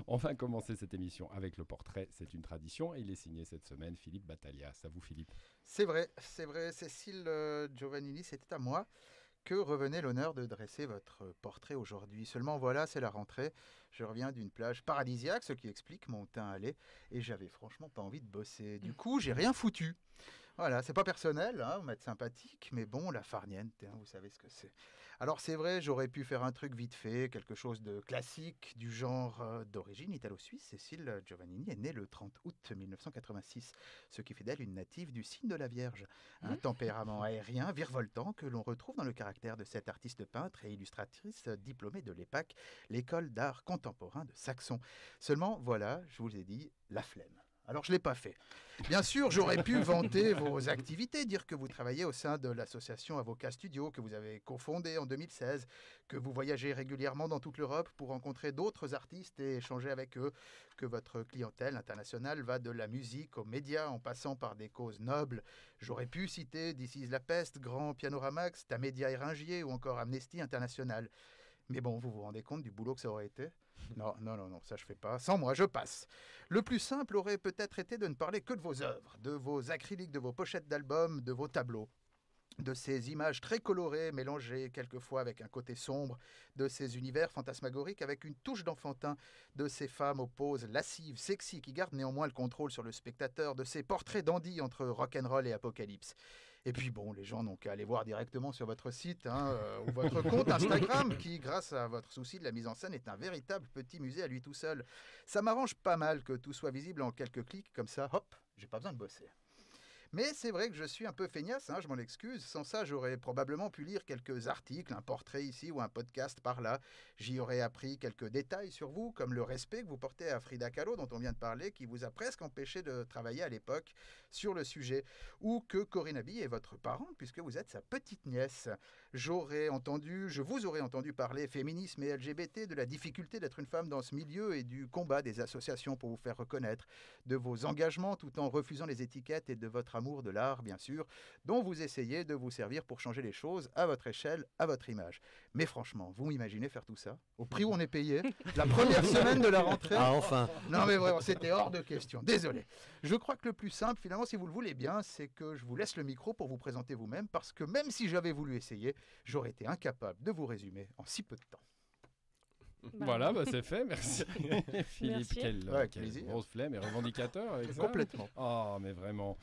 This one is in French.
On va commencer cette émission avec le portrait. C'est une tradition et il est signé cette semaine Philippe Battaglia. À vous, Philippe. C'est vrai. Cécile Giovannini, c'était à moi que revenait l'honneur de dresser votre portrait aujourd'hui. Seulement voilà, c'est la rentrée. Je reviens d'une plage paradisiaque, ce qui explique mon teint hâlé, et j'avais franchement pas envie de bosser. Du coup, j'ai rien foutu. Voilà, c'est pas personnel, hein, vous m'êtes sympathique, mais bon, la farniente, hein, vous savez ce que c'est. Alors c'est vrai, j'aurais pu faire un truc vite fait, quelque chose de classique, du genre d'origine italo-suisse. Cécile Giovannini est née le 30 août 1986, ce qui fait d'elle une native du signe de la Vierge. Un tempérament aérien, virevoltant, que l'on retrouve dans le caractère de cette artiste peintre et illustratrice diplômée de l'EPAC, l'école d'art contemporain de Saxon. Seulement, voilà, je vous ai dit, la flemme. Alors, je ne l'ai pas fait. Bien sûr, j'aurais pu vanter vos activités, dire que vous travaillez au sein de l'association Avocat Studio, que vous avez cofondée en 2016, que vous voyagez régulièrement dans toute l'Europe pour rencontrer d'autres artistes et échanger avec eux, que votre clientèle internationale va de la musique aux médias en passant par des causes nobles. J'aurais pu citer This is la peste, Grand Pianoramax, Tamedia et Ringier ou encore Amnesty International. Mais bon, vous vous rendez compte du boulot que ça aurait été ? Non, ça je fais pas. Sans moi, je passe. Le plus simple aurait peut-être été de ne parler que de vos œuvres, de vos acryliques, de vos pochettes d'albums, de vos tableaux. De ces images très colorées, mélangées quelquefois avec un côté sombre, de ces univers fantasmagoriques avec une touche d'enfantin, de ces femmes aux poses lascives, sexy, qui gardent néanmoins le contrôle sur le spectateur, de ces portraits dandy entre rock'n'roll et apocalypse. Et puis bon, les gens n'ont qu'à aller voir directement sur votre site ou votre compte Instagram, qui, grâce à votre souci de la mise en scène, est un véritable petit musée à lui tout seul. Ça m'arrange pas mal que tout soit visible en quelques clics, comme ça, hop, j'ai pas besoin de bosser. Mais c'est vrai que je suis un peu feignasse, je m'en excuse. Sans ça, j'aurais probablement pu lire quelques articles, un portrait ici ou un podcast par là. J'y aurais appris quelques détails sur vous, comme le respect que vous portez à Frida Kahlo, dont on vient de parler, qui vous a presque empêché de travailler à l'époque sur le sujet. Ou que Corinne Aby est votre parente, puisque vous êtes sa petite nièce. Je vous aurais entendu parler féminisme et LGBT, de la difficulté d'être une femme dans ce milieu et du combat des associations pour vous faire reconnaître, de vos engagements tout en refusant les étiquettes et de votre amour de l'art, bien sûr, dont vous essayez de vous servir pour changer les choses à votre échelle, à votre image. Mais franchement, vous m'imaginez faire tout ça au prix où on est payé, la première semaine de la rentrée? Ah, enfin. Non mais vraiment, c'était hors de question. Désolé. Je crois que le plus simple, finalement, si vous le voulez bien, c'est que je vous laisse le micro pour vous présenter vous-même, parce que même si j'avais voulu essayer, j'aurais été incapable de vous résumer en si peu de temps. Voilà, c'est fait, merci. Philippe, Merci. quelle Plaisir. grosse flemme et revendicateur avec ça. Complètement. Oh, mais vraiment.